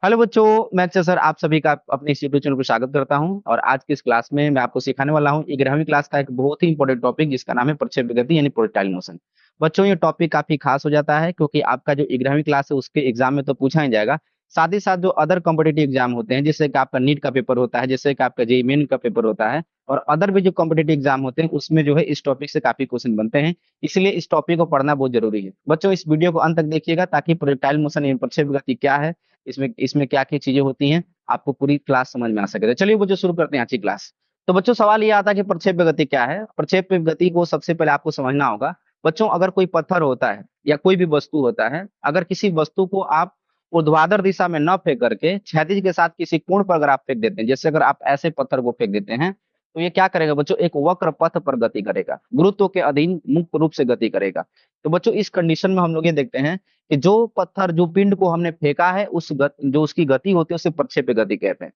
Hello बच्चों, मैं Akshay sir आप सभी का अपने इस यूट्यूब चैनल पर स्वागत करता हूं। और आज की इस क्लास में मैं आपको सिखाने वाला हूं 11वीं क्लास का एक बहुत ही इंपॉर्टेंट टॉपिक जिसका नाम है प्रक्षेप गति यानी प्रोजेक्टाइल मोशन। बच्चों, ये टॉपिक काफी खास हो जाता है क्योंकि आपका जो 11वीं क्लास है उसके एग्जाम में तो पूछा ही जाएगा। साथ ही साथ जो अदर कॉम्पिटेटिव एग्जाम होते हैं, जैसे कि आपका नीट का पेपर होता है, जैसे कि आपका जेईई मेन का पेपर होता है, और अदर भी जो कॉम्पिटेटिव एग्जाम होते हैं उसमें जो है इस टॉपिक से काफी क्वेश्चन बनते हैं। इसलिए इस टॉपिक को पढ़ना बहुत जरूरी है। बच्चों, इस वीडियो को अंत तक देखिएगा ताकि प्रोजेक्टाइल मोशन यानी प्रक्षेप गति क्या है, इसमें इसमें क्या क्या चीजें होती हैं, आपको पूरी क्लास समझ में आ सके। तो चलिए बच्चों शुरू करते हैं आज की क्लास। तो बच्चों, सवाल ये आता है कि प्रक्षेप्य गति क्या है। प्रक्षेप्य गति को सबसे पहले आपको समझना होगा। बच्चों, अगर कोई पत्थर होता है या कोई भी वस्तु होता है, अगर किसी वस्तु को आप ऊर्ध्वाधर दिशा में न फेंक करके क्षैतिज के साथ किसी कोण पर अगर आप फेंक देते हैं, जैसे अगर आप ऐसे पत्थर को फेंक देते हैं, तो ये क्या करेगा बच्चों, एक वक्र पथ पर गति करेगा, गुरुत्व के अधीन मुक्त रूप से गति करेगा। तो बच्चों, इस कंडीशन में हम लोग ये देखते हैं कि जो पत्थर जो पिंड को हमने फेंका है जो उसकी गति होती है उसे प्रक्षेप्य गति कहते हैं।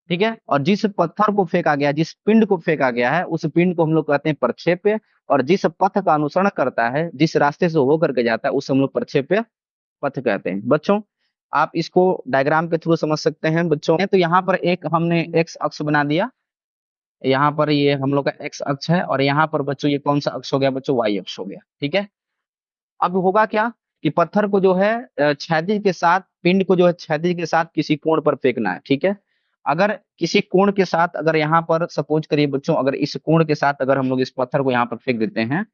ठीक है। और जिस पत्थर को फेंका गया, जिस पिंड को फेंका गया है, उस पिंड को हम लोग कहते हैं प्रक्षेप्य। और जिस पथ का अनुसरण करता है, जिस रास्ते से होकर के जाता है, उसे हम लोग प्रक्षेप्य पथ कहते हैं। बच्चों, आप इसको डायग्राम के थ्रू समझ सकते हैं। बच्चों, तो यहाँ पर एक हमने एक्स अक्ष बना दिया। यहाँ पर ये हम लोग का एक्स अक्ष है, और यहाँ पर बच्चों ये कौन सा अक्ष हो गया बच्चों, वाई अक्ष हो गया। ठीक है। अब होगा क्या कि पत्थर को जो है क्षैतिज के साथ, पिंड को जो है क्षैतिज के साथ किसी कोण पर फेंकना है। ठीक है। अगर किसी कोण के साथ, अगर यहाँ पर सपोज करिए बच्चों, अगर इस कोण के साथ अगर हम लोग इस पत्थर को यहाँ पर फेंक देते हैं,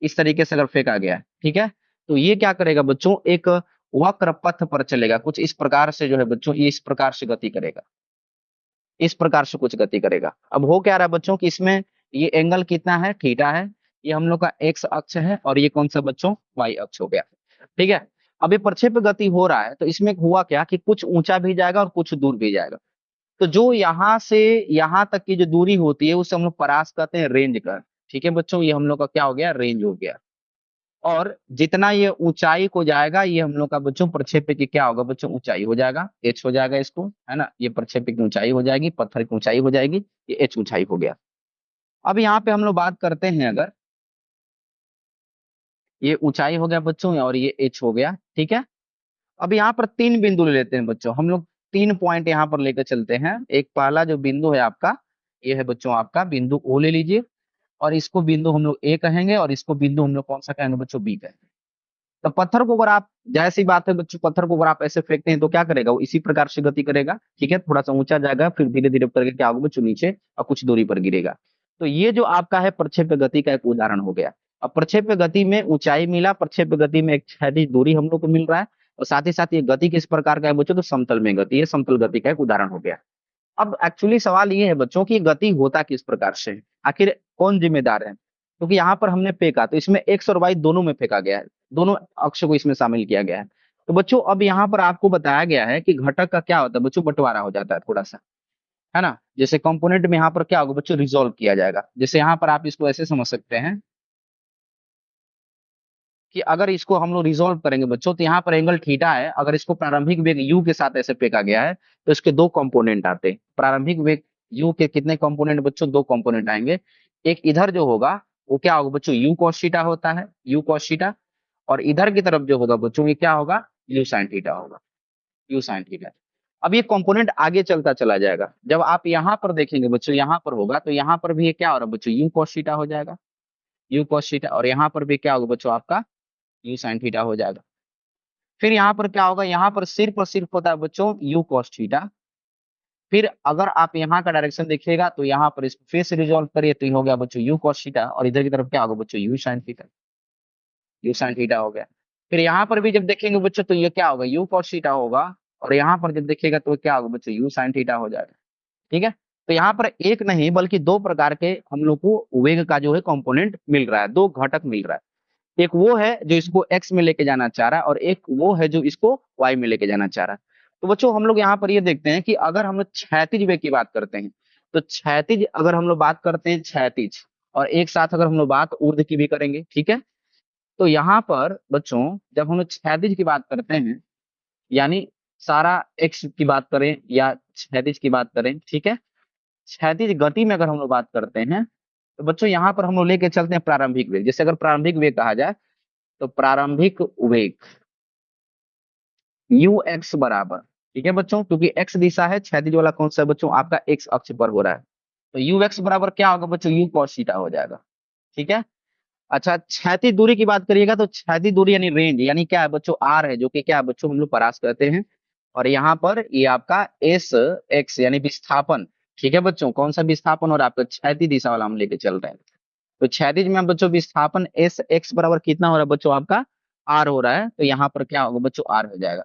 इस तरीके से अगर फेंका गया है, ठीक है, तो ये क्या करेगा बच्चों, एक वक्र पथ पर चलेगा। कुछ इस प्रकार से जो है बच्चों, ये इस प्रकार से गति करेगा, इस प्रकार से कुछ गति करेगा। अब हो क्या रहा है बच्चों कि इसमें ये एंगल कितना है, थीटा है। ये हम लोग का एक्स अक्ष है, और ये कौन सा बच्चों, वाई अक्ष हो गया। ठीक है। अब ये प्रक्षेप गति हो रहा है, तो इसमें हुआ क्या कि कुछ ऊंचा भी जाएगा और कुछ दूर भी जाएगा। तो जो यहाँ से यहाँ तक की जो दूरी होती है उसे हम लोग परास कहते हैं, रेंज का। ठीक है बच्चों, ये हम लोग का क्या हो गया, रेंज हो गया। और जितना ये ऊंचाई को जाएगा, ये हम लोग का बच्चों प्रक्षेप्य की क्या होगा बच्चों, ऊंचाई हो जाएगा, एच हो जाएगा इसको, है ना। ये प्रक्षेप्य की ऊंचाई हो जाएगी, पत्थर की ऊंचाई हो जाएगी, ये एच ऊंचाई हो गया। अब यहाँ पे हम लोग बात करते हैं, अगर ये ऊंचाई हो गया बच्चों और ये एच हो गया, ठीक है। अब यहाँ पर तीन बिंदु ले लेते हैं बच्चों हम लोग, तीन पॉइंट यहाँ पर लेकर चलते हैं। एक पहला जो बिंदु है आपका, ये है बच्चों आपका बिंदु ओ ले लीजिए, और इसको बिंदु हम लोग ए कहेंगे, और इसको बिंदु हम लोग कौन सा कहेंगे बच्चों, बी कहेंगे। तो पत्थर को अगर आप, जैसी बात है बच्चों, पत्थर को अगर आप ऐसे फेंकते हैं तो क्या करेगा, वो इसी प्रकार से गति करेगा। ठीक है, थोड़ा सा ऊंचा जाएगा, फिर धीरे धीरे करके क्या होगा बच्चों, नीचे और कुछ दूरी पर गिरेगा। तो ये जो आपका है प्रक्षेप्य गति का एक उदाहरण हो गया। अब प्रक्षेप्य गति में ऊंचाई मिला, प्रक्षेप्य गति में एक क्षैतिज दूरी हम लोग को मिल रहा है, और साथ ही साथ ये गति किस प्रकार का है बच्चों, तो समतल में गति है, समतल गति का एक उदाहरण हो गया। अब एक्चुअली सवाल ये है बच्चों की गति होता किस प्रकार से है, आखिर कौन जिम्मेदार है। क्योंकि यहाँ पर हमने फेंका तो इसमें एक्स और वाई दोनों में फेंका गया है, दोनों अक्ष को इसमें शामिल किया गया है। तो बच्चों, अब यहाँ पर आपको बताया गया है कि घटक का क्या होता है बच्चों, बंटवारा हो जाता है थोड़ा सा, है ना। जैसे कंपोनेंट में यहाँ पर क्या होगा बच्चों, रिजोल्व किया जाएगा। जैसे यहाँ पर आप इसको ऐसे समझ सकते हैं कि अगर इसको हम लोग रिजोल्व करेंगे बच्चों, तो यहाँ पर एंगल थीटा है। अगर इसको प्रारंभिक वेग यू के साथ ऐसे फेंका गया है, तो इसके दो कंपोनेंट आते हैं। प्रारंभिक वेग यू के कितने कंपोनेंट बच्चों, दो कंपोनेंट आएंगे। एक इधर जो होगा वो क्या होगा बच्चों, यू कॉस थीटा होता है, यू कॉस थीटा। और इधर की तरफ जो होगा बच्चों, ये क्या होगा, यू साइन थीटा होगा, यू साइन थीटा। अब ये कंपोनेंट आगे चलता चला जाएगा। जब आप यहाँ पर देखेंगे बच्चों, यहाँ पर होगा तो यहाँ पर भी ये क्या हो रहा है बच्चों, यू कॉस थीटा हो जाएगा, यू कॉस थीटा। और यहाँ पर भी क्या होगा बच्चों, आपका यू साइन थीटा हो जाएगा। फिर यहाँ पर क्या होगा, यहाँ पर सिर्फ और सिर्फ होता है बच्चों यू कॉस थीटा। फिर अगर आप यहाँ का डायरेक्शन देखिएगा तो यहाँ पर इसको फिर से रिजॉल्व करिए, तो ये हो गया बच्चों यू कॉस थीटा, और इधर की तरफ क्या होगा बच्चों, you sine theta, you sine theta हो गया। फिर यहाँ पर भी जब देखेंगे बच्चों तो ये क्या होगा, यू कॉस थीटा होगा, और यहाँ पर जब देखिएगा तो क्या होगा बच्चों, यू साइन थीटा हो जाएगा। ठीक है। तो यहाँ पर एक नहीं बल्कि दो प्रकार के हम लोग को वेग का जो है कंपोनेंट मिल रहा है, दो घटक मिल रहा है। एक वो है जो इसको एक्स में लेके जाना चाह रहा है, और एक वो है जो इसको वाई में लेके जाना चाह रहा है। तो बच्चों, हम लोग यहाँ पर ये देखते हैं कि अगर हम लोग क्षैतिज वेग की बात करते हैं, तो क्षैतिज अगर हम लोग बात करते हैं क्षैतिज, और एक साथ अगर हम लोग बात ऊर्ध्व की भी करेंगे, ठीक है। तो यहाँ पर बच्चों, जब हम लोग क्षैतिज की बात करते हैं, यानी सारा एक्स की बात करें या क्षैतिज की बात करें, ठीक है, क्षैतिज गति में अगर हम लोग बात करते हैं, तो बच्चों यहाँ पर हम लोग लेके चलते हैं प्रारंभिक वेग। जैसे अगर प्रारंभिक वेग कहा जाए, तो प्रारंभिक वेग यू एक्स बराबर ठीक है बच्चों, क्योंकि एक्स दिशा है, क्षैतिज वाला कौन सा है बच्चों, आपका एक्स अक्ष पर हो रहा है। तो यू एक्स बराबर क्या होगा बच्चों, यू cos थीटा हो जाएगा। ठीक है। अच्छा, क्षैतिज दूरी की बात करिएगा तो क्षैतिज दूरी यानी रेंज, यानी क्या है बच्चों, आर है, जो कि क्या है बच्चों, हम लोग परास कहते हैं। और यहाँ पर ये आपका एस एक्स यानी विस्थापन। ठीक है बच्चों, कौन सा विस्थापन, और आपका क्षैतिज दिशा वाला हम लेके चल रहे हैं। तो क्षैतिज में बच्चों विस्थापन एस एक्स बराबर कितना हो रहा है बच्चों, आपका आर हो रहा है। तो यहाँ पर क्या होगा बच्चों, आर हो जाएगा।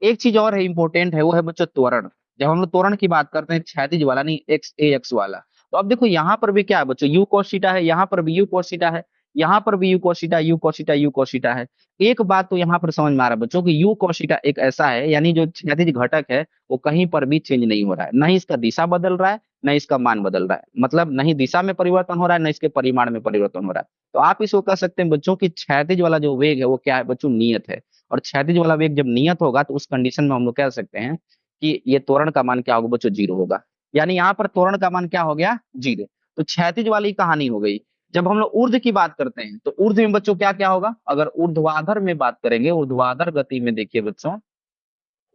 एक चीज और है, इंपॉर्टेंट है, वो है बच्चों त्वरण। जब हम लोग त्वरण की बात करते हैं, क्षैतिज वाला नहीं, एक्स ए एक्स वाला। तो अब देखो यहाँ पर भी क्या है बच्चों, यू cos थीटा है, यहाँ पर भी यू cos थीटा है, यहाँ पर भी you cos theta, you cos theta, you cos theta है। एक बात तो यहाँ पर समझ में आ रहा है बच्चों कि यू cos थीटा एक ऐसा है, यानी जो क्षैतिज घटक है वो कहीं पर भी चेंज नहीं हो रहा है, न ही इसका दिशा बदल रहा है, न इसका मान बदल रहा है, मतलब नहीं दिशा में परिवर्तन हो रहा है, न इसके परिमाण में परिवर्तन हो रहा है। तो आप इसको कह सकते हैं बच्चों की क्षैतिज वाला जो वेग है वो क्या है बच्चों, नियत है। और क्षैतिज वाला वेग जब नियत होगा तो उस कंडीशन में हम लोग कह सकते हैं कि ये त्वरण का मान क्या होगा बच्चों, जीरो होगा। यानी यहाँ पर त्वरण का मान क्या हो गया, जीरो। तो क्षैतिज वाली कहानी हो गई। जब हम लोग ऊर्ध्व की बात करते हैं तो ऊर्ध्व में बच्चों क्या क्या होगा, अगर ऊर्ध्वाधर में बात करेंगे, ऊर्ध्वाधर गति में देखिए बच्चों,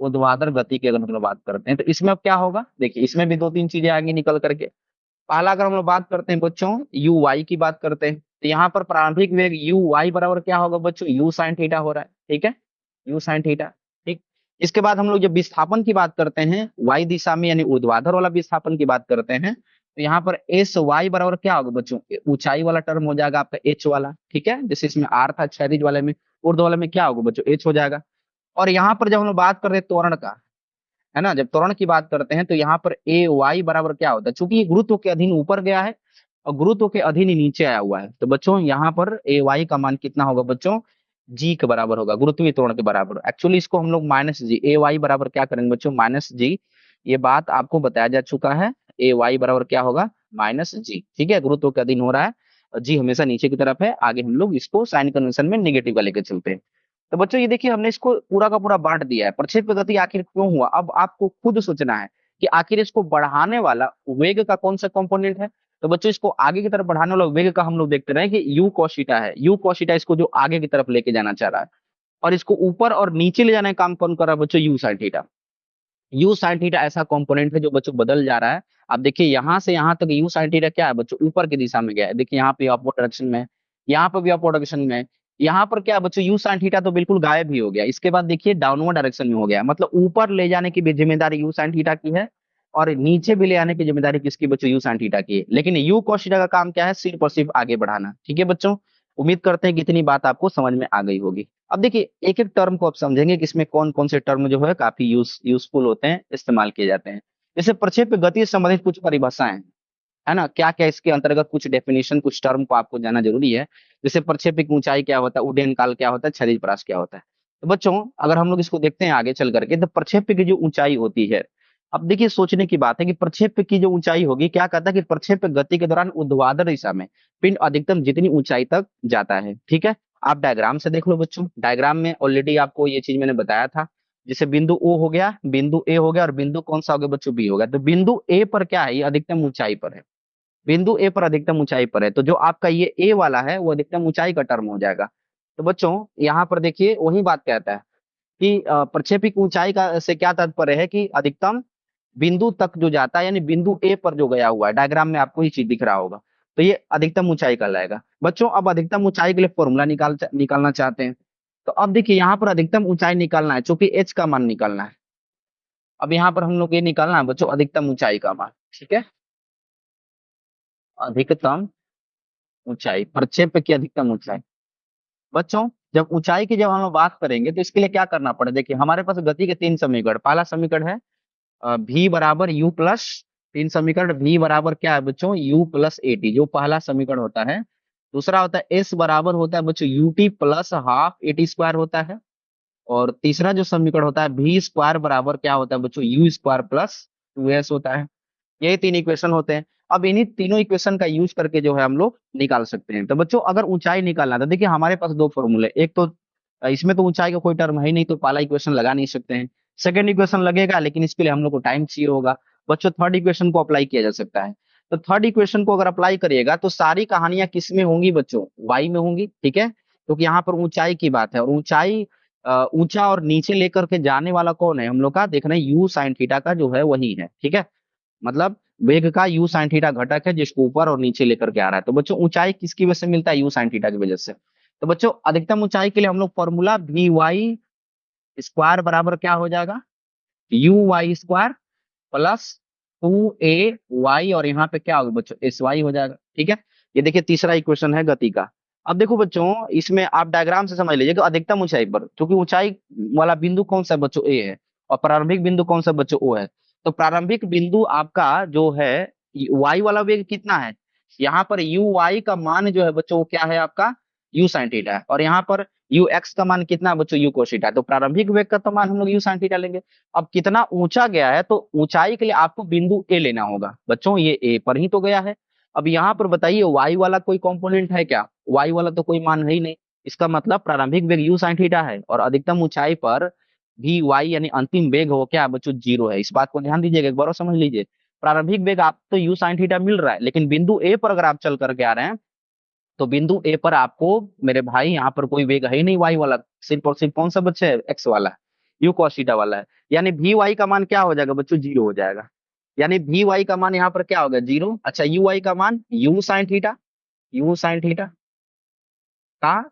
ऊर्ध्वाधर गति की अगर हम लोग बात करते हैं तो इसमें अब क्या होगा, देखिए इसमें भी दो तीन चीजें आगे निकल करके। पहला अगर हम लोग बात करते हैं बच्चों, यू वाई की बात करते हैं, तो यहाँ पर प्रारंभिक वेग यू वाई बराबर क्या होगा बच्चों, यू साइन थीटा हो रहा है। ठीक है, यू साइन थीटा। ठीक। इसके बाद हम लोग जब विस्थापन की बात करते हैं वाई दिशा में, यानी ऊर्ध्वाधर वाला विस्थापन की बात करते हैं, तो यहाँ पर एस वाई बराबर क्या होगा बच्चों, ऊंचाई वाला टर्म हो जाएगा आपका एच वाला। ठीक है, जैसे इसमें आर था क्षैतिज वाले में, ऊर्ध्व वाले में क्या होगा बच्चों, एच हो जाएगा। और यहाँ पर जब हम लोग बात कर रहे हैं त्वरण का, है ना, जब त्वरण की बात करते हैं तो यहाँ पर ए वाई बराबर क्या होता है, चूंकि ये गुरुत्व के अधीन ऊपर गया है और गुरुत्व के अधीन ही नीचे आया हुआ है, तो बच्चों यहाँ पर ए वाई का मान कितना होगा बच्चों, जी के बराबर होगा, गुरुत्वीय त्वरण के बराबर। एक्चुअली इसको हम लोग माइनस जी, ए वाई बराबर क्या करेंगे बच्चों, माइनस जी। ये बात आपको बताया जा चुका है, ए वाई बराबर क्या होगा, माइनस जी। ठीक है, गुरुत्व के अधीन हो रहा है, जी हमेशा नीचे की तरफ है, आगे हम लोग इसको साइन कन्वेंशन में नेगेटिव का लेकर चलते हैं। तो बच्चों ये देखिए, हमने इसको पूरा का पूरा बांट दिया है, प्रक्षेप गति आखिर क्यों हुआ, अब आपको खुद सोचना है कि आखिर इसको बढ़ाने वाला वेग का कौन सा कंपोनेंट है। तो बच्चों इसको आगे की तरफ बढ़ाने वाला वेग का हम लोग देखते रहे कि यू कॉशिटा है, यू कॉशिटा इसको जो आगे की तरफ लेके जाना चाह रहा है, और इसको ऊपर और नीचे ले जाने का काम कौन कर रहा है बच्चों, you sine theta. You sine theta ऐसा कंपोनेंट है जो बच्चों बदल जा रहा है। अब देखिए यहाँ से यहाँ तक यू साइन थीटा क्या है बच्चों, ऊपर की दिशा में गया है, देखिए यहाँ पे अपवर्ड डायरेक्शन में है, यहाँ पर भी अपवर्ड डायरेक्शन में है। यहाँ पर क्या है बच्चों, यू साइन थीटा तो बिल्कुल गायब ही हो गया, इसके बाद देखिए डाउनवर्ड डायरेक्शन में हो गया, मतलब ऊपर ले जाने की भी जिम्मेदारी यू साइन थीटा की है, और नीचे भी ले आने की जिम्मेदारी किसकी बच्चों, यू साइन थीटा की है। लेकिन यू cos थीटा का काम क्या है, सिर्फ और सिर्फ आगे बढ़ाना। ठीक है बच्चों, उम्मीद करते हैं कि इतनी बात आपको समझ में आ गई होगी। अब देखिए एक एक टर्म को आप समझेंगे कि इसमें कौन कौन से टर्म जो है काफी यूजफुल होते हैं, इस्तेमाल किए जाते हैं। जैसे प्रक्षेप गति से संबंधित कुछ परिभाषाएं, है ना, क्या क्या इसके अंतर्गत कुछ डेफिनेशन, कुछ टर्म को आपको जानना जरूरी है। जैसे प्रक्षेप की ऊंचाई क्या होता है, उड्डयन काल क्या होता है, क्षैतिज परास क्या होता है। तो बच्चों अगर हम लोग इसको देखते हैं आगे चल करके, तो प्रक्षेप की जो ऊंचाई होती है, अब देखिए सोचने की बात है कि प्रक्षेप की जो ऊंचाई होगी, क्या कहता है कि प्रक्षेप गति के दौरान ऊर्ध्वाधर दिशा में पिंड अधिकतम जितनी ऊंचाई तक जाता है। ठीक है, आप डायग्राम से देख लो बच्चों, डायग्राम में ऑलरेडी आपको ये चीज मैंने बताया था। जैसे बिंदु ओ हो गया, बिंदु ए हो गया, और बिंदु कौन सा हो गया बच्चों, बी हो गया। तो बिंदु ए पर क्या है, ये अधिकतम ऊंचाई पर है, बिंदु ए पर अधिकतम ऊंचाई पर है, तो जो आपका ये ए वाला है वो अधिकतम ऊंचाई का टर्म हो जाएगा। तो बच्चों यहाँ पर देखिए वही बात कहता है कि प्रक्षेपिक ऊंचाई का से क्या तात्पर्य है कि अधिकतम बिंदु तक जो जाता है, यानी बिंदु ए पर जो गया हुआ है, डायग्राम में आपको ये चीज दिख रहा होगा, तो ये अधिकतम ऊंचाई कहलाएगा। बच्चों अब अधिकतम ऊंचाई के लिए फॉर्मूला निकालना चाहते हैं, तो अब देखिए यहाँ पर अधिकतम ऊंचाई निकालना है, चूंकि एच का मान निकालना है। अब यहाँ पर हम लोग ये निकालना है बच्चों अधिकतम ऊंचाई का मान। ठीक है, अधिकतम ऊंचाई, प्रक्षेप की अधिकतम ऊंचाई। बच्चों जब ऊंचाई की जब हम बात करेंगे तो इसके लिए क्या करना पड़े, देखिए हमारे पास गति के तीन समीकरण, पहला समीकरण है v बराबर यू प्लस, तीन समीकरण v बराबर क्या है बच्चों, u प्लस ए टी, जो पहला समीकरण होता है। दूसरा होता है s बराबर होता है बच्चों U T plus half A T square होता है। और तीसरा जो समीकरण होता है v स्क्वायर बराबर क्या होता है बच्चों, you square plus two S होता है। यही तीन इक्वेशन होते हैं। अब इन्हीं तीनों इक्वेशन का यूज करके जो है हम लोग निकाल सकते हैं। तो बच्चों अगर ऊंचाई निकालना तो देखिए हमारे पास दो फॉर्मूले, एक तो इसमें तो ऊंचाई का कोई टर्म है ही नहीं, तो पहला इक्वेशन लगा नहीं सकते हैं। सेकंड इक्वेशन लगेगा, लेकिन इसके लिए हम लोग को टाइम चाहिए होगा। बच्चों थर्ड इक्वेशन को अप्लाई किया जा सकता है। तो थर्ड इक्वेशन को अगर अप्लाई करिएगा तो सारी कहानियां किस में होंगी बच्चों, वाई में होंगी। ठीक है, क्योंकि यहाँ पर ऊंचाई की बात है, और ऊंचाई ऊंचा और नीचे लेकर के जाने वाला कौन है हम लोग का, देखना है यू साइन थीटा का जो है वही है, ठीक है। मतलब वेग का यू साइन थीटा घटक है जिसको ऊपर और नीचे लेकर के आ रहा है। तो बच्चों ऊंचाई किसकी वजह से मिलता है, यू साइन थीटा की वजह से। तो बच्चों अधिकतम ऊंचाई के लिए हम लोग फॉर्मूला वी वाई स्क्वायर बराबर क्या हो जाएगा, u y square plus 2a y, और यहाँ पे क्या होगा बच्चों, एस वाई हो जाएगा, ठीक है। ये देखिए तीसरा इक्वेशन है गति का। अब देखो बच्चों इसमें आप डायग्राम से समझ लीजिए कि अधिकतम ऊंचाई पर, क्योंकि ऊंचाई वाला बिंदु कौन सा है बच्चों, ए है, और प्रारंभिक बिंदु कौन सा बच्चों, ओ है। तो प्रारंभिक बिंदु आपका जो है वाई वाला वेग कितना है, यहाँ पर यू वाई का मान जो है बच्चों वो क्या है आपका, यू साइन थीटा है, और यहाँ पर यू एक्स का मान कितना है बच्चों, यू कोस थीटा है। तो प्रारंभिक वेग का तो मान हम लोग यू साइन थीटा लेंगे। अब कितना ऊंचा गया है, तो ऊंचाई के लिए आपको बिंदु ए लेना होगा बच्चों, ये ए पर ही तो गया है। अब यहाँ पर बताइए वाई वाला कोई कंपोनेंट है क्या, वाई वाला तो कोई मान है ही नहीं। इसका मतलब प्रारंभिक वेग यू साइन थीटा है और अधिकतम ऊंचाई पर भी वाई यानी अंतिम वेग हो क्या बच्चों, जीरो है। इस बात को ध्यान दीजिएगा, एक बार और समझ लीजिए। प्रारंभिक वेग आप तो यू साइन थीटा मिल रहा है, लेकिन बिंदु ए पर अगर आप चल करके आ रहे हैं, तो बिंदु ए पर आपको मेरे भाई यहाँ पर कोई वेग है ही नहीं वाई वाला, सिर्फ और सिर्फ कौन सा बच्चा है, एक्स वाला है, यू कॉस थीटा वाला है। यानी भी वाई का मान क्या हो जाएगा बच्चों, जीरो हो जाएगा। यानी भी वाई का मान यहाँ पर क्या होगा, जीरो। अच्छा यू वाई का मान you sine theta, you sine theta का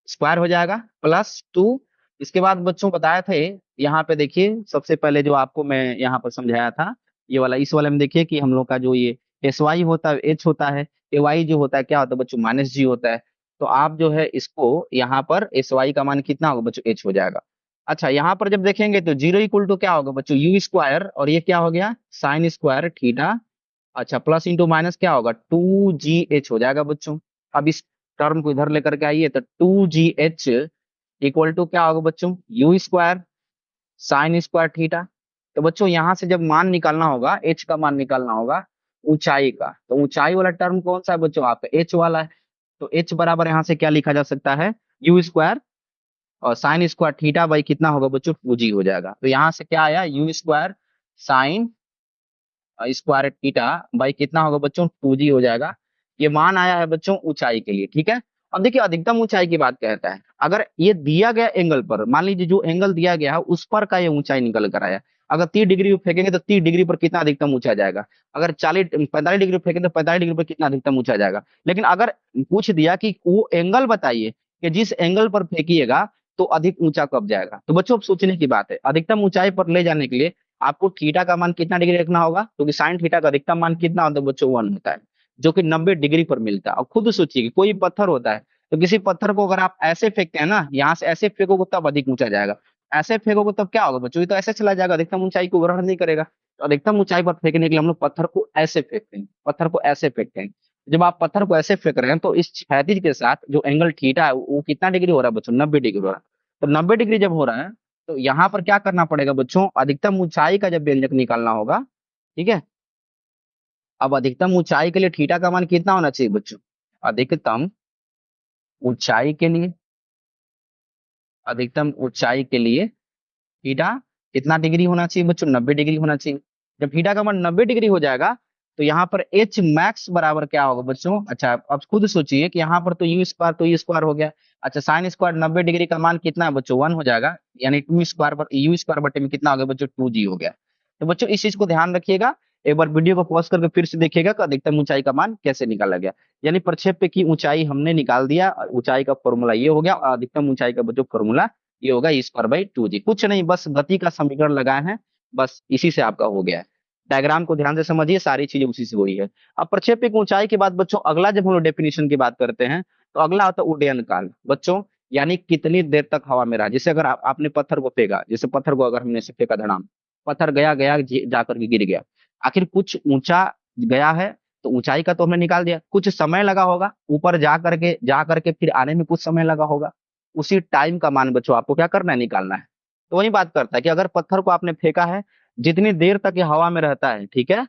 स्क्वायर हो जाएगा प्लस 2। इसके बाद बच्चों बताए थे, यहाँ पे देखिए सबसे पहले जो आपको मैं यहाँ पर समझाया था, ये वाला, इस वाले में देखिए कि हम लोग का जो ये एस वाई होता है एच होता है, ए वाई जो होता है क्या होता है बच्चों, माइनस जी होता है। तो आप जो है इसको यहाँ पर एस वाई का मान कितना होगा बच्चों, एच हो जाएगा। अच्छा यहाँ पर जब देखेंगे तो जीरो इक्वल टू क्या होगा बच्चों, यू स्क्वायर, और ये क्या हो गया साइन स्क्वायर थीटा। अच्छा प्लस इंटू माइनस क्या होगा, 2gh हो जाएगा बच्चों। अब इस टर्म को इधर लेकर के आइए, तो 2gh इक्वल टू क्या होगा बच्चों, you square sine square theta. तो बच्चों यहां से जब मान निकालना होगा, एच का मान निकालना होगा ऊंचाई का, तो ऊंचाई वाला टर्म कौन सा है बच्चों, आपका एच वाला है। तो एच बराबर यहाँ से क्या लिखा जा सकता है, यू स्क्वायर और साइन स्क्वायर थीटा बाई कितना होगा बच्चों, 2g हो जाएगा। तो यहाँ से क्या आया, you square sine square theta by कितना होगा बच्चों, 2g हो जाएगा। ये मान आया है बच्चों ऊंचाई के लिए, ठीक है। अब देखिए अधिकतम ऊंचाई की बात कहता है, अगर ये दिया गया एंगल पर, मान लीजिए जो एंगल दिया गया है उस पर का ये ऊंचाई निकल कर आया। अगर 30 डिग्री पे फेंकेंगे तो 30 डिग्री पर कितना अधिकतम ऊंचा जाएगा, अगर 45 डिग्री फेंकेंगे तो 45 डिग्री पर कितना अधिकतम ऊंचा जाएगा। लेकिन अगर पूछ दिया कि वो एंगल बताइए कि जिस एंगल पर फेंकिएगा तो अधिक ऊंचा कब जाएगा, तो बच्चों अब सोचने की बात है। अधिकतम ऊंचाई पर ले जाने के लिए आपको थीटा का मान कितना डिग्री रखना होगा, क्योंकि साइन थीटा का अधिकतम मान कितना होता है बच्चों, 1 होता है, जो कि 90 डिग्री पर मिलता है। और खुद सोचिए कि कोई पत्थर होता है, तो किसी पत्थर को अगर आप ऐसे फेंकते हैं ना, यहाँ से ऐसे फेंकोगे तब अधिक ऊंचा जाएगा, ऐसे फेंकोगे तब क्या होगा बच्चों, ये तो ऐसे चला जाएगा, अधिकतम ऊंचाई को ग्रहण नहीं करेगा। तो अधिकतम ऊंचाई पर फेंकने के लिए हम लोग पत्थर को ऐसे फेंकते हैं, पत्थर को ऐसे फेंकते हैं। जब आप पत्थर को ऐसे फेंक रहे हैं तो इस क्षैतिज के साथ जो एंगल थीटा है वो कितना डिग्री हो रहा है बच्चों, 90 डिग्री हो रहा है। तो 90 डिग्री जब हो रहा है, तो यहाँ पर क्या करना पड़ेगा बच्चों, अधिकतम ऊंचाई का जब व्यंजक निकालना होगा, ठीक है। अब अधिकतम ऊंचाई के लिए थीटा का मान कितना होना चाहिए बच्चों, अधिकतम ऊंचाई के लिए, अधिकतम ऊंचाई के लिए थीटा कितना डिग्री होना चाहिए बच्चों, 90 डिग्री होना चाहिए। जब थीटा का मान 90 डिग्री हो जाएगा, तो यहाँ पर एच मैक्स बराबर क्या होगा बच्चों, अच्छा अब खुद सोचिए कि यहाँ पर तो यू स्क्वायर तो यू स्क्वायर हो गया। अच्छा साइन स्क्वायर 90 डिग्री का मान कितना है बच्चों, 1 हो जाएगा। यानी टू स्क्वायर पर यू स्क्वायर बटे में कितना हो गया बच्चों, 2g हो गया। तो बच्चों इस चीज को ध्यान रखिएगा, एक बार वीडियो को पॉज करके फिर से देखिएगा कि अधिकतम ऊंचाई का मान कैसे निकाला गया। यानी प्रक्षेप की ऊंचाई हमने निकाल दिया, और ऊंचाई का फॉर्मूला ये हो गया, और अधिकतम ऊंचाई का बच्चों फॉर्मूला ये होगा ई स्क्वायर बाई 2g। कुछ नहीं, बस गति का समीकरण लगाए हैं, बस इसी से आपका हो गया है। डायग्राम को ध्यान से समझिए, सारी चीजें उसी से हुई है। अब प्रक्षेप की ऊंचाई के बाद बच्चों अगला जब हम लोग डेफिनेशन की बात करते हैं, तो अगला होता है उड्डयन काल बच्चों। यानी कितनी देर तक हवा में रहा, जैसे अगर आपने पत्थर को फेंका, जैसे पत्थर को अगर हमने से फेंका धड़ाम, पत्थर गया गया जाकर के गिर गया, आखिर कुछ ऊंचा गया है, तो ऊंचाई का तो हमने निकाल दिया, कुछ समय लगा होगा ऊपर जा करके फिर आने में कुछ समय लगा होगा, उसी टाइम का मान बच्चों आपको क्या करना है, निकालना है। तो वही बात करता है कि अगर पत्थर को आपने फेंका है, जितनी देर तक ये हवा में रहता है, ठीक है।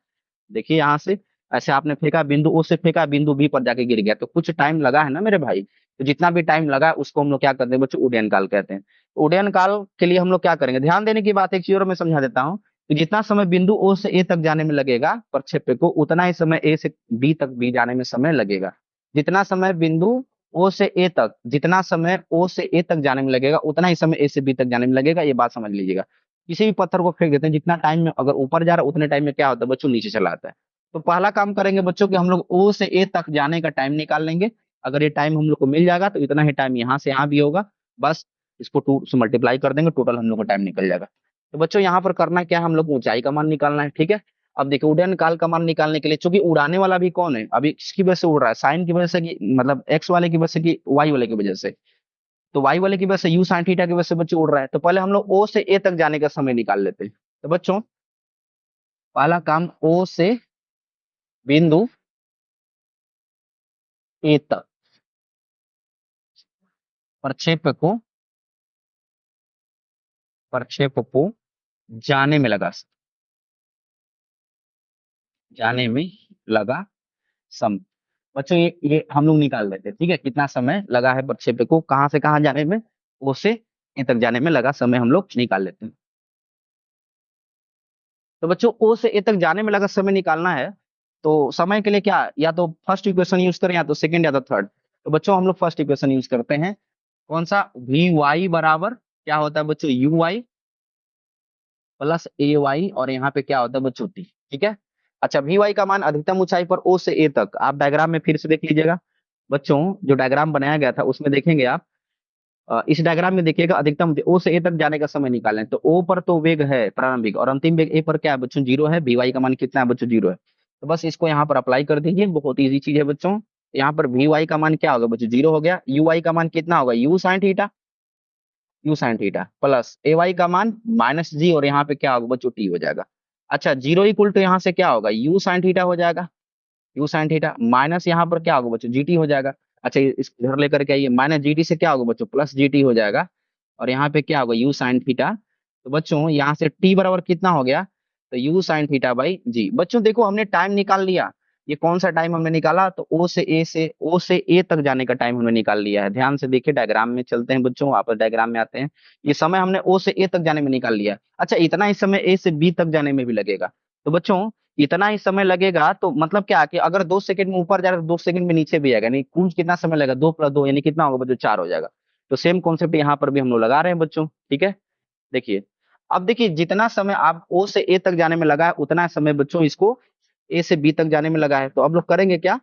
देखिए यहाँ से ऐसे आपने फेंका, बिंदु ओ से फेंका, बिंदु बी पर जाके गिर गया, तो कुछ टाइम लगा है ना मेरे भाई। तो जितना भी टाइम लगा उसको हम लोग क्या करते हैं बच्चों, उड्डयन काल कहते हैं। तो उड्डयन काल के लिए हम लोग क्या करेंगे, ध्यान देने की बात एक चीज और मैं समझा देता हूँ, कि जितना समय बिंदु ओ से ए तक जाने में लगेगा प्रक्षेप्य को, उतना ही समय ए से बी तक भी जाने में समय लगेगा। जितना समय बिंदु ओ से ए तक जितना समय ओ से ए तक जाने में लगेगा उतना ही समय ए से बी तक जाने में लगेगा, ये बात समझ लीजिएगा। किसी भी पत्थर को फेंक देते हैं, जितना टाइम में अगर ऊपर जा रहा है उतने टाइम में क्या होता है बच्चों, नीचे चला आता है। तो पहला काम करेंगे बच्चों कि हम लोग ओ से ए तक जाने का टाइम निकाल लेंगे। अगर ये टाइम हम लोग को मिल जाएगा तो इतना ही टाइम यहाँ से यहाँ भी होगा, बस इसको 2 से मल्टीप्लाई कर देंगे, टोटल हम लोग का टाइम निकल जाएगा। तो बच्चों यहाँ पर करना क्या है, हम लोग को ऊंचाई का मान निकालना है, ठीक है। अब देखिए उड़ान काल का मान निकालने के लिए, चूंकि उड़ाने वाला भी कौन है, अभी किसकी वजह से उड़ रहा है, साइन की वजह से कि मतलब एक्स वाले की वजह से कि वाई वाले की वजह से। तो वाई वाले की वजह से यू साइन थीटा की वजह से बच्चों उड़ रहा है, तो पहले हम लोग ओ से ए तक जाने का समय निकाल लेते हैं। तो बच्चों पहला काम, ओ से बिंदु ए तक प्रक्षेप को प्रक्षेप को जाने में लगा जाने में लगा समय। बच्चों ये हम लोग निकाल लेते हैं, ठीक है, कितना समय लगा है प्रक्षेप को कहां से कहां जाने में, ओ से ए तक जाने में लगा समय हम लोग निकाल लेते हैं। तो बच्चों ओ से ए तक जाने में लगा समय निकालना है, तो समय के लिए क्या, या तो फर्स्ट इक्वेशन यूज करें या तो सेकंड या तो थर्ड। तो बच्चों हम लोग फर्स्ट इक्वेशन यूज करते हैं, कौन सा, वी वाई बराबर क्या होता है बच्चों, u y plus a y, और यहाँ पे क्या होता है बच्चों टी, ठीक है। अच्छा, वी वाई का मान अधिकतम ऊंचाई पर ओ से ए तक, आप डायग्राम में फिर से देख लीजिएगा बच्चों, जो डायग्राम बनाया गया था उसमें देखेंगे आप, इस डायग्राम में देखिएगा अधिकतम ओ से ए तक जाने का समय निकालें, तो ओ पर तो वेग है प्रारंभिक, और अंतिम वेग ए पर क्या है बच्चों, जीरो है, वी वाई का मान कितना है बच्चों, जीरो है। तो बस इसको यहाँ पर अप्लाई कर दीजिए, बहुत ईजी चीज है बच्चों। यहाँ पर वी वाई का मान क्या होगा बच्चों, जीरो हो गया, यू वाई का मान कितना होगा, u sine theta plus a y का मान माइनस जी, और यहाँ पे क्या होगा बच्चों, टी हो जाएगा। अच्छा, जीरो इक्वल टू यहाँ से क्या होगा, यू साइन थीटा हो जाएगा, यू साइन थीटा माइनस यहाँ पर क्या होगा बच्चों, जीटी हो जाएगा। अच्छा, इस इधर लेकर के आइए, माइनस जीटी से क्या होगा बच्चों, प्लस जीटी हो जाएगा, और यहाँ पे क्या होगा, यू साइन थीटा। तो बच्चों यहाँ से टी बराबर कितना हो गया, तो यू साइन थीटा बाई जी। बच्चों देखो हमने टाइम निकाल लिया, ये कौन सा टाइम हमने निकाला, तो ओ से ए तक जाने का टाइम हमने निकाल लिया है। ध्यान से देखिए, डायग्राम में चलते हैं बच्चों, वापस डायग्राम में आते हैं। ये समय हमने ओ से ए तक जाने में निकाल लिया। अच्छा, इतना ही समय ए से बी तक जाने में भी लगेगा। तो बच्चों इतना ही समय लगेगा, तो मतलब क्या कि अगर 2 सेकंड में ऊपर जा रहा है तो 2 सेकंड में नीचे भी आएगा, नहीं कुल कितना समय लगेगा, 2 + 2 यानी कितना होगा बच्चों, 4 हो जाएगा। तो सेम कॉन्सेप्ट यहाँ पर भी हम लोग लगा रहे हैं बच्चों, ठीक है। देखिए, अब देखिए जितना समय आप ओ से ए तक जाने में लगा है उतना समय बच्चों इसको ए से बी तक जाने में लगा है। तो अब लोग करेंगे क्या,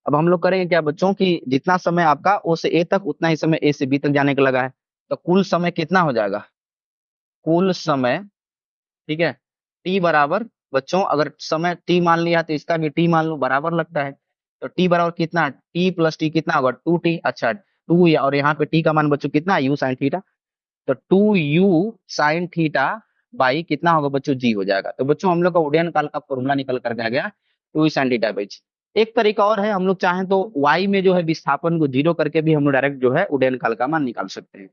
अब हम लोग करेंगे क्या बच्चों कि जितना समय आपका ओ से ए तक उतना ही समय ए से बी तक जाने का लगा है, तो कुल समय कितना हो जाएगा, कुल समय, ठीक है, टी बराबर, बच्चों अगर समय टी मान लिया तो इसका भी टी मान लो, बराबर लगता है। तो टी बराबर कितना, टी प्लस टी कितना होगा, 2t। अच्छा, टू, और यहाँ पे टी का मान बच्चों कितना, यू साइन थीटा। तो 2u sin थीटा बाई कितना होगा बच्चों, जी हो जाएगा। तो बच्चों हम लोग का उड़ान काल का फॉर्मूला निकल कर आ गया, 2u sin थीटा बाई जी। एक तरीका और है, हम लोग चाहें तो y में जो है विस्थापन को जीरो करके भी हम लोग डायरेक्ट जो है उड़ान काल का मान निकाल सकते हैं,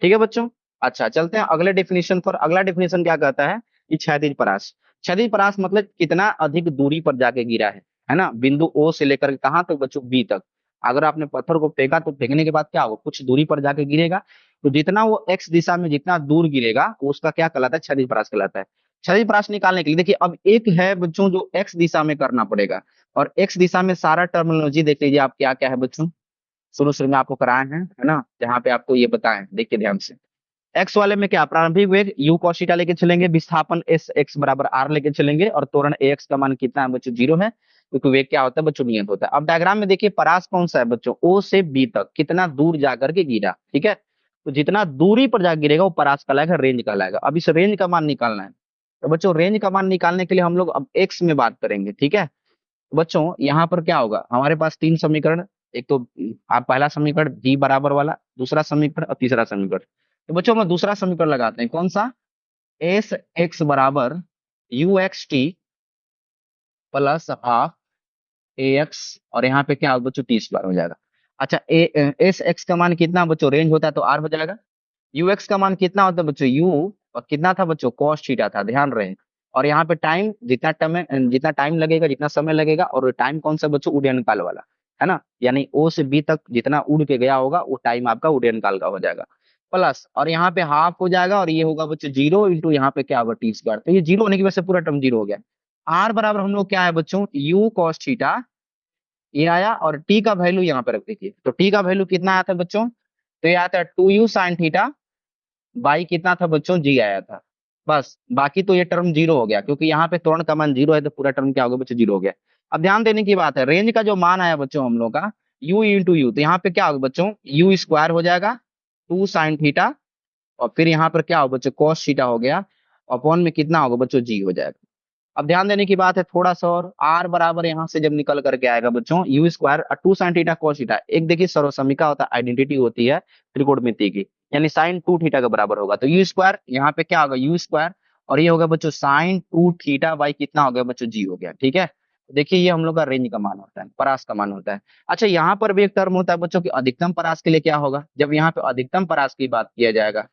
ठीक है बच्चों। अच्छा, चलते हैं अगले डेफिनेशन पर। अगला डेफिनेशन क्या कहता है कि क्षैतिज परास, क्षैतिज परास मतलब कितना अधिक दूरी पर जाके गिरा है ना, बिंदु ओ से लेकर के कहां तक बच्चों, बी तक। अगर आपने पत्थर को फेंका तो फेंकने के बाद क्या होगा, कुछ दूरी पर जाके गिरेगा, तो जितना वो एक्स दिशा में जितना दूर गिरेगा वो उसका क्या कहलाता है, क्षैतिज परास कहलाता है। क्षैतिज परास निकालने के लिए देखिए, अब एक है बच्चों जो एक्स दिशा में करना पड़ेगा, और एक्स दिशा में सारा टर्मिनोलॉजी देख लीजिए आप, क्या क्या है बच्चों, शुरू शुरू में आपको कराए हैं, है ना, जहाँ पे आपको ये बताएं, देखिए ध्यान से। एक्स वाले में क्या, प्रारंभिक वेग यू cos थीटा लेके चलेंगे, विस्थापन एस एक्स बराबर आर लेके चलेंगे, और त्वरण ए एक्स का मान कितना है बच्चों, जीरो है, क्योंकि वेग क्या होता है बच्चों, नियत होता है। अब डायग्राम में देखिए परास कौन सा है बच्चों, ओ से बी तक कितना दूर जाकर के गिरा, ठीक है। तो जितना दूरी पर जाकर गिरेगा वो परास कहलाएगा, रेंज कहलाएगा। अब इस रेंज का मान निकालना है, तो बच्चों रेंज का मान निकालने के लिए हम लोग अब एक्स में बात करेंगे, ठीक है। तो बच्चों यहाँ पर क्या होगा, हमारे पास 3 समीकरण, एक तो आप पहला समीकरण जी बराबर वाला, दूसरा समीकरण और तीसरा समीकरण। तो बच्चों हम दूसरा समीकरण लगाते हैं, कौन सा, एस एक्स बराबर you x T plus half A x, और यहाँ पे क्या होगा बच्चों, टी स्क्वायर हो जाएगा। अच्छा, एस एक्स का मान कितना बच्चों, रेंज होता है तो आर हो जाएगा। यू एक्स का मान कितना होता है बच्चों, यू, और कितना था बच्चों, कॉस थीटा था, ध्यान रहे। और यहाँ पे टाइम, जितना टाइम लगेगा, जितना समय लगेगा, और टाइम कौन सा बच्चों, उड़ान काल वाला, है ना, यानी ओ से बी तक जितना उड़ के गया होगा वो टाइम आपका उड़ान काल का हो जाएगा, प्लस, और यहाँ पे हाफ हो जाएगा, और ये होगा बच्चों जीरो इंटू यहाँ पे क्या होगा, टी स्क्वायर। तो ये जीरो होने की वजह से पूरा टर्म जीरो हो गया। आर बराबर हम लोग क्या है बच्चों, यू कॉस थीटा ये आया, और टी का वैल्यू यहाँ पे रख दीजिए। तो टी का वैल्यू कितना आया था बच्चों? तो ये आता है 2u साइन थीटा बाई कितना था बच्चों? जी आया था। बस बाकी तो ये टर्म जीरो हो गया, क्योंकि यहाँ पे त्वरण का मान जीरो है, तो पूरा टर्म क्या होगा बच्चों? जीरो हो गया। अब ध्यान देने की बात है, रेंज का जो मान आया बच्चों हम लोग का u इंटू यू, तो यहाँ पे क्या होगा बच्चों? यू स्क्वायर हो जाएगा 2 साइन थीटा, और फिर यहाँ पर क्या होगा बच्चों? कॉस थीटा हो गया, अपॉन में कितना होगा बच्चों? जी हो जाएगा। अब ध्यान देने की बात है थोड़ा सा, और आर बराबर यहाँ से जब निकल करके आएगा बच्चों, you square 2 sine theta cos theta, एक देखिए सर्वसमिका होता है, आइडेंटिटी होती है त्रिकोणमिति की, यानी साइन 2 थीटा के बराबर होगा। तो यू स्क्वायर यहाँ पे क्या होगा? यू स्क्वायर, और ये होगा बच्चों साइन 2 थीटा बाई कितना हो गया बच्चों? जी हो गया। ठीक है, देखिए ये हम लोग का रेंज का मान होता है, परास का मान होता है। अच्छा, यहाँ पर भी एक टर्म होता है बच्चों की अधिकतम परास के लिए, क्या होगा जब यहाँ पे अधिकतम परास की बात किया जाएगा?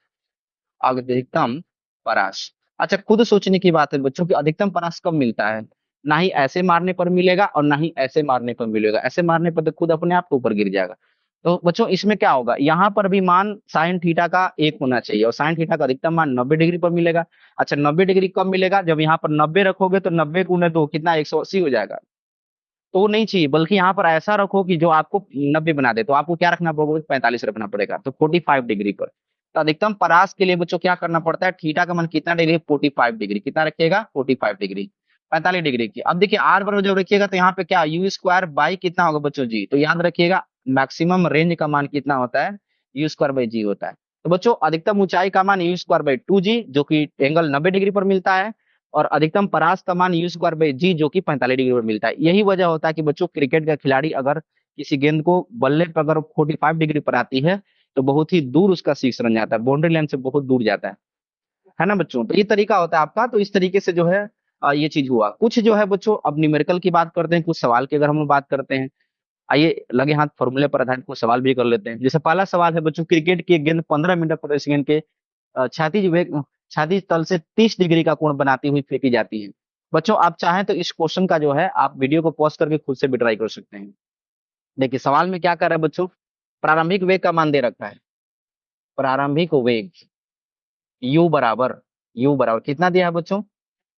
अधिकतम परास। अच्छा, खुद सोचने की बात है बच्चों की अधिकतम परास कब मिलता है? ना ही ऐसे मारने पर मिलेगा, और ना ही ऐसे मारने पर मिलेगा। ऐसे मारने पर तो खुद अपने आप ऊपर गिर जाएगा। तो बच्चों इसमें क्या होगा? यहाँ पर भी मान साइन थीटा का 1 होना चाहिए, और साइन थीटा का अधिकतम मान 90 डिग्री पर मिलेगा। अच्छा, 90 डिग्री कब मिलेगा? जब यहाँ पर 90 रखोगे, तो 90 गुने 2 कितना? 180 हो जाएगा। तो वो नहीं चाहिए, बल्कि यहाँ पर ऐसा रखो कि जो आपको 90 बना दे। तो आपको क्या रखना पड़ेगा? 45 रखना पड़ेगा, तो 45 डिग्री पर। तो अधिकतम परास के लिए बच्चों क्या करना पड़ता है? थीटा का मान कितना डिग्री? 45 डिग्री। कितना रखिएगा? 45 डिग्री, 45 डिग्री की। अब देखिए आर बराबर जब रखिएगा, तो यहाँ पे क्या? यू स्क्वायर बाई कितना होगा बच्चों? जी। तो याद रखिएगा मैक्सिमम रेंज का मान कितना होता है? यू स्क्वायर बाई जी होता है। तो बच्चों अधिकतम ऊंचाई का मान यू स्क्वायर बाई 2 जी, जो कि एंगल 90 डिग्री पर मिलता है, और अधिकतम परास का मान यू स्क्वायर बाई जी, जो कि 45 डिग्री पर मिलता है। यही वजह होता है कि बच्चों क्रिकेट का खिलाड़ी अगर किसी गेंद को बल्ले पर अगर 45 डिग्री पर आती है, तो बहुत ही दूर उसका सिक्स रन जाता है, बाउंड्री लाइन से बहुत दूर जाता है ना बच्चों? तो ये तरीका होता है आपका। तो इस तरीके से जो है ये चीज हुआ। कुछ जो है बच्चों, अब न्यूमेरिकल की बात करते हैं, कुछ सवाल की अगर हम लोग बात करते हैं। आइए लगे हाथ फॉर्मूले पर आधारित कुछ सवाल भी कर लेते हैं। जैसे पहला सवाल है बच्चों, क्रिकेट की एक गेंद 15 मीटर प्रति सेकंड के क्षैतिज वेग, क्षैतिज तल से 30 डिग्री का कोण बनाती हुई फेंकी जाती है। बच्चों आप चाहें तो इस क्वेश्चन का जो है आप वीडियो को पॉज करके खुद से भी ट्राई कर सकते हैं। देखिए सवाल में क्या कर रहा है बच्चों, प्रारंभिक वेग का मान दे रखा है। प्रारंभिक वेग यू बराबर कितना दिया है बच्चों?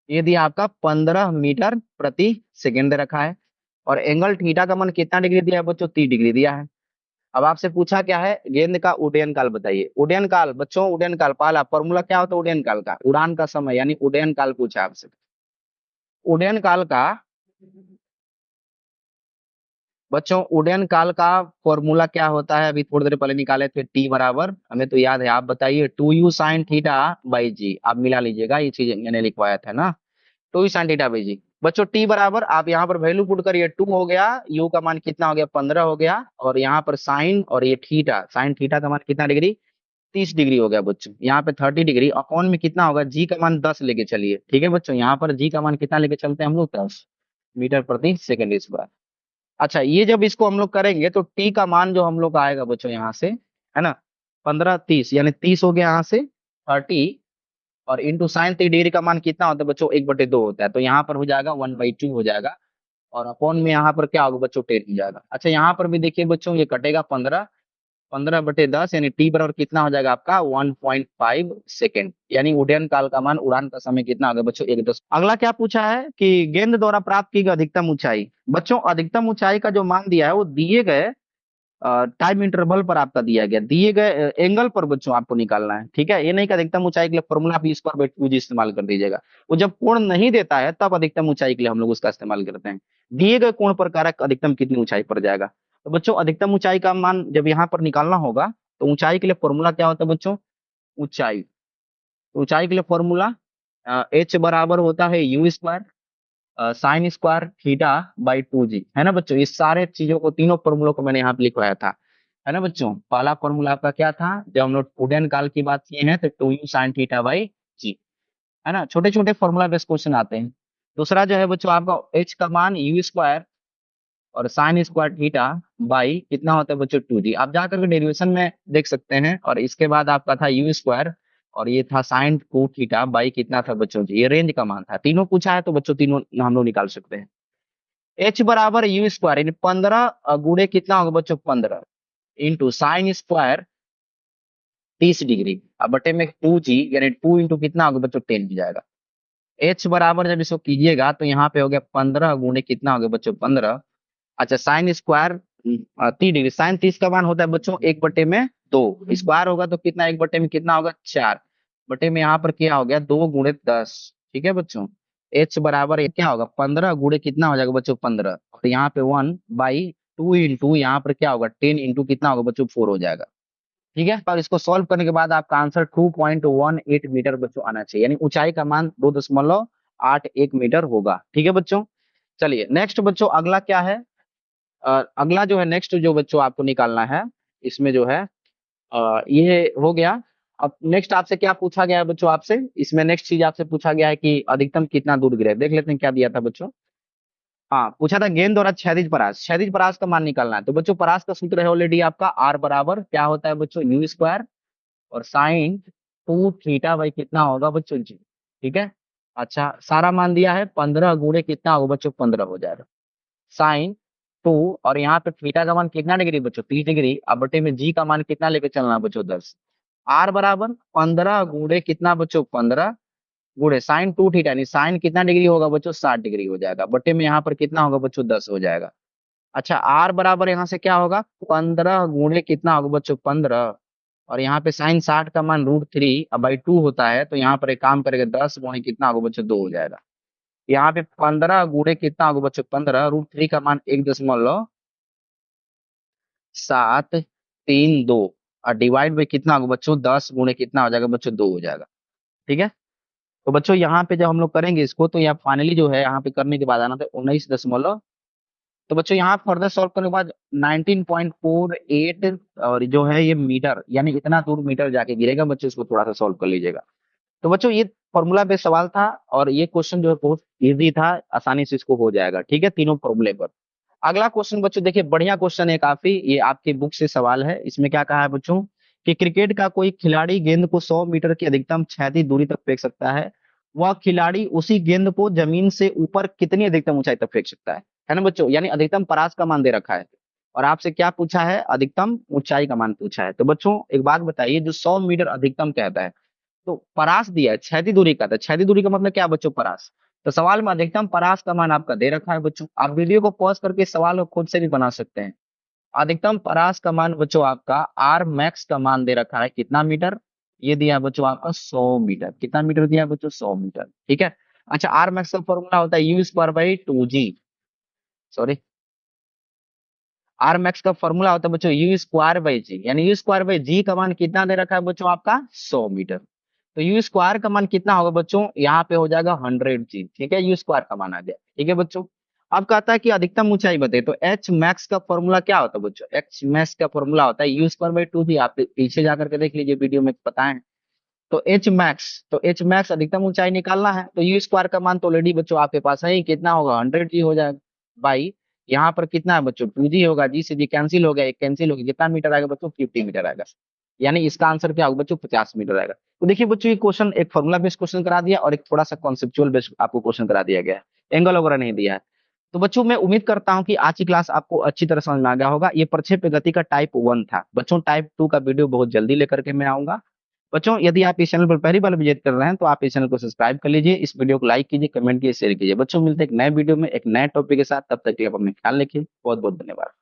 ये दिया आपका 15 मीटर प्रति सेकेंड दे रखा है, और एंगल थीटा का मान कितना डिग्री दिया है बच्चों? 30 डिग्री दिया है। अब आपसे पूछा क्या है? गेंद का उड्डयन काल बताइए। उड्डयन काल बच्चों, उड्डयन काल पहला फॉर्मूला क्या होता है उड्डयन काल का? उड़ान का समय, यानी उड्डयन काल पूछा आपसे। उड्डयन काल का बच्चों, उड्डयन काल का फॉर्मूला क्या होता है? अभी थोड़ी देर पहले निकाले थे, टी बराबर, हमें तो याद है, आप बताइए। 2u sin थीटा बाई जी, आप मिला लीजिएगा, ये चीज मैंने लिखवाया था ना। 2u sin थीटा बाई जी। बच्चों टी बराबर आप यहाँ पर वैल्यू पुट करिए, 2 हो गया, यू का मान कितना हो गया? 15 हो गया, और यहाँ पर साइन, और ये थीटा, साइन थीटा का मान कितना डिग्री? 30 डिग्री हो गया बच्चों। यहाँ पे 30 डिग्री, अपॉन में कितना होगा? जी का मान 10 लेके चलिए। ठीक है बच्चों, यहाँ पर जी का मान कितना लेके चलते हैं हम लोग? 10 मीटर प्रति सेकेंड स्क्वायर। अच्छा, ये जब इसको हम लोग करेंगे, तो टी का मान जो हम लोग का आएगा बच्चों यहाँ से, है ना, 15 30, यानी 30 हो गया यहाँ से 30, और इंटू साइन 30 डिग्री का मान कितना होता है बच्चों? 1/2 होता है, तो यहाँ पर हो जाएगा 1/2 हो जाएगा, और अपॉन में यहाँ पर क्या होगा बच्चों? 10 हो जाएगा। अच्छा, यहाँ पर भी देखिए बच्चों, ये कटेगा 15, 15/10, यानी टी बराबर कितना हो जाएगा आपका? 1.5 सेकेंड, यानी उड्डयन काल का मान, उड़ान का समय कितना होगा बच्चों? 1 10। अगला क्या पूछा है कि गेंद द्वारा प्राप्त की गई अधिकतम ऊंचाई। बच्चों अधिकतम ऊंचाई का जो मान दिया है, वो दिए गए टाइम इंटरवल पर आपका दिया गया, दिए गए एंगल पर बच्चों आपको निकालना है। ठीक है, ये नहीं कि अधिकतम ऊंचाई के लिए फॉर्मूला आप स्क्वायर बाई 2 जी इस्तेमाल कर दीजिएगा। वो जब कोण नहीं देता है, तब अधिकतम ऊंचाई के लिए हम लोग उसका इस्तेमाल करते हैं। दिए गए कोण पर कारक अधिकतम कितनी ऊंचाई पर जाएगा। तो बच्चों अधिकतम ऊंचाई का मान जब यहाँ पर निकालना होगा, तो ऊंचाई के लिए फॉर्मूला क्या होता है बच्चों? ऊंचाई, तो ऊंचाई के लिए फॉर्मूला एच बराबर होता है you square sine square theta by 2 जी, है ना बच्चों? इस सारे चीजों को, तीनों फॉर्मूलों को मैंने यहाँ पे लिखवाया था, है ना बच्चों? पहला फॉर्मूला आपका क्या था? जब हम लोग उड्डयन काल की बात किए हैं, तो 2u sin थीटा बाई जी, है ना? छोटे छोटे फॉर्मूला बेस्ड क्वेश्चन आते हैं। दूसरा जो है बच्चों आपका एच का मान यू स्क्वायर और साइन स्क्वायर थीटा बाई कितना होता है बच्चों? 2 जी। आप जाकर के डेरिवेशन में देख सकते हैं। और इसके बाद आपका था यू स्क्वायर, और ये था साइन 2 थीटा बाई कितना था बच्चों जी? ये रेंज का मान था। तीनों पूछा है, तो बच्चों तीनों हम लोग निकाल सकते हैं। एच बराबर यू स्क्वायर, यानी 15 गुणे कितना होगा बच्चों? 15 इंटू साइन स्क्वायर 30 डिग्री, अब बटे में 2 जी, यानी 2 इंटू कितना होगा बच्चों? 10 हो जाएगा। एच बराबर जब इसको कीजिएगा, तो यहाँ पे हो गया 15 गुणे कितना हो गया बच्चों? 15, अच्छा साइन स्क्वायर 30 डिग्री, साइन 30 का मान होता है बच्चों 1/2, स्क्वायर होगा तो कितना 1/में कितना होगा 4 बटे में यहाँ पर क्या हो गया 2 × 10। ठीक है बच्चों, एच बराबर ये क्या होगा 15 गुणे कितना हो जाएगा बच्चों 15, तो यहाँ पे 1/2 इंटू यहाँ पर क्या होगा 10 इंटू कितना होगा बच्चों 4 हो जाएगा। ठीक है, और इसको सॉल्व करने के बाद आपका आंसर 2.18 मीटर बच्चों आना चाहिए, यानी ऊंचाई का मान 2.81 मीटर होगा। ठीक है बच्चों, चलिए नेक्स्ट बच्चों अगला क्या है, अगला जो है नेक्स्ट जो बच्चों आपको निकालना है इसमें जो है ये हो गया। अब नेक्स्ट आपसे क्या पूछा गया है बच्चों, आपसे इसमें नेक्स्ट चीज आपसे पूछा गया है कि अधिकतम कितना दूर गिरे, देख लेते हैं क्या दिया था बच्चों। हाँ पूछा था गेंद द्वारा क्षैतिज परास का मान निकालना है। तो बच्चों परास का सूत्र है ऑलरेडी आपका आर बराबर क्या होता है बच्चों यू स्क्वायर और साइन 2 थीटा बाई कितना होगा बच्चों जी। ठीक है, अच्छा सारा मान दिया है 15 गुणे कितना होगा बच्चों 15 हो जाएगा साइन 2, और यहाँ पे थीटा का मान कितना डिग्री बच्चों 30 डिग्री, अब बटे में जी का मान कितना लेके चलना बच्चों 10। आर बराबर 15 गुणे कितना बच्चों 15 गुणे साइन 2 थीटा, यानी साइन कितना डिग्री होगा बच्चों 60 डिग्री हो जाएगा, बटे में यहाँ पर कितना होगा बच्चों 10 हो जाएगा। अच्छा आर बराबर यहाँ से क्या होगा 15 गुणे कितना होगा बच्चों 15, और यहाँ पे साइन 60 का मान √3/2 होता है, तो यहाँ पर एक काम करेगा 10 गुणे कितना होगा बच्चों 2 हो जाएगा। यहाँ पे 15 गुणे कितना होगा बच्चों 15, √3 का मान 1.732 और डिवाइड बाई कितना होगा बच्चों 10 गुणे कितना हो जाएगा बच्चों 2 हो जाएगा। ठीक है, तो बच्चों यहाँ पे जब हम लोग करेंगे इसको तो यहाँ फाइनली जो है यहाँ पे करने के बाद आना था 19 दशमलव, तो बच्चों यहाँ फर्दर सॉल्व करने के बाद 19.48 और जो है ये मीटर, यानी इतना दूर मीटर जाके गिरेगा बच्चों, इसको थोड़ा सा सॉल्व कर लीजिएगा। तो बच्चों ये फॉर्मूला बेस्ड सवाल था और ये क्वेश्चन जो है बहुत इजी था, आसानी से इसको हो जाएगा। ठीक है, तीनों फॉर्मूले पर। अगला क्वेश्चन बच्चों देखिए बढ़िया क्वेश्चन है काफी, ये आपके बुक से सवाल है। इसमें क्या कहा है बच्चों कि क्रिकेट का कोई खिलाड़ी गेंद को 100 मीटर की अधिकतम क्षैतिज दूरी तक फेंक सकता है, वह खिलाड़ी उसी गेंद को जमीन से ऊपर कितनी अधिकतम ऊंचाई तक फेंक सकता है ना बच्चों, यानी अधिकतम परास का मान दे रखा है और आपसे क्या पूछा है अधिकतम ऊंचाई का मान पूछा है। तो बच्चों एक बात बताइए, जो 100 मीटर अधिकतम कहता है तो परास दिया है क्षैतिज दूरी का, तो क्षैतिज दूरी का मतलब क्या बच्चों परास, तो सवाल में अधिकतम परास का मान आपका दे रखा है बच्चों। आप वीडियो को पॉज करके इस सवाल को खुद से भी बना सकते हैं। अधिकतम परास का मान बच्चों आपका आर मैक्स का मान दे रखा है कितना मीटर, ये दिया है बच्चों आपका 100 मीटर, कितना मीटर दिया है बच्चों 100 मीटर। ठीक है, अच्छा आर मैक्स का फॉर्मूला होता है U²/2G, सॉरी आर मैक्स का फॉर्मूला होता है बच्चों U²/G, यानी U²/G का मान कितना दे रखा है बच्चों आपका 100 मीटर, तो यू स्क्वायर का मान कितना होगा बच्चों यहाँ पे हो जाएगा 100G। ठीक है, यू स्क्वायर का मान आ गया। ठीक है बच्चों, अब कहता है कि अधिकतम ऊंचाई बताइए, तो एच मैक्स का फॉर्मूला क्या होता है बच्चों, एच मैक्स का फॉर्मूला होता है U²/2 भी, आप पीछे जाकर के देख लीजिए वीडियो में पता है। तो एच मैक्स अधिकतम ऊंचाई निकालना है, तो यू स्क्वायर का मान तो ऑलरेडी बच्चों आपके पास है ही, कितना होगा 100G हो जाएगा बाई यहाँ पर कितना है बच्चों 2G होगा, जी से जी कैंसिल हो गया, एक कैंसिल हो गया, कितना मीटर आएगा बच्चों 50 मीटर आएगा, यानी इसका आंसर क्या होगा बच्चों 50 मीटर आएगा। तो देखिए बच्चों ये क्वेश्चन एक फॉर्मुला बेस्ड क्वेश्चन करा दिया और एक थोड़ा सा कॉन्सेप्चुअल बेस्ड आपको क्वेश्चन करा दिया गया है, एंगल वगैरह नहीं दिया है। तो बच्चों मैं उम्मीद करता हूं कि आज की क्लास आपको अच्छी तरह समझ में आ गया होगा। ये प्रक्षेप्य गति का टाइप 1 था बच्चों, टाइप 2 का वीडियो बहुत जल्दी लेकर के मैं आऊंगा। बच्चों यदि आप इस चैनल पर पहली बार विजिट कर रहे हैं तो आप इस चैनल को सब्सक्राइब कर लीजिए, इस वीडियो को लाइक कीजिए, कमेंट कीजिए, शेयर कीजिए। बच्चों मिलते हैं एक नए वीडियो में एक नए टॉपिक के साथ, तब तक के लिए आप अपने ख्याल रखिए। बहुत बहुत धन्यवाद।